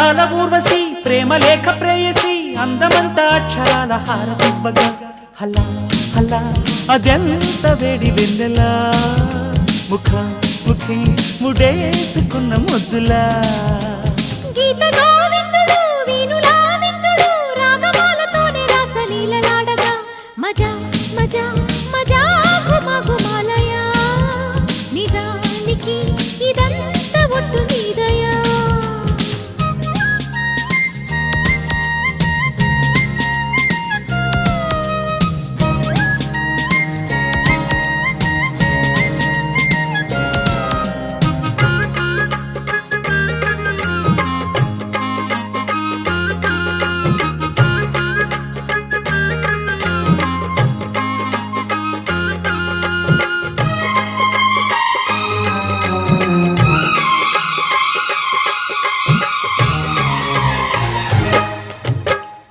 అందాల ఊర్వశి ప్రేమ లేఖ ప్రేయసి అందమంతా అక్షరాల హారతివ్వగా హలా హలా అదెంత వేడి వెన్నెలా ముఖ ముఖి ముడేసుకున్న ముద్దులా గీత గోవిందుడు వీణులా విందుడు రాగమాలతోనే రాసలీలలాడగా మజా మజా మజా ఘుమా ఘుమాలయా నిజానికి ఇదంతా ఒట్టు నీదయా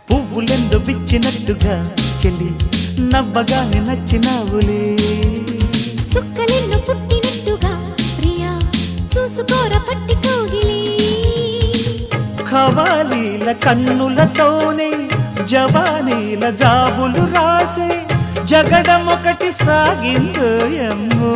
పువ్వులెందు బిచ్చినట్టుగా చెల్లి నవ్వగానే నచ్చినావులే చుక్కలెన్ను పుట్టినట్టుగా ప్రియా చూసుకోర పట్టి కోగిలి ఖవాలీల కన్నులతోనే జవానీల జాబులు రాసే జగడమొకటి సాగిందో ఎమ్మో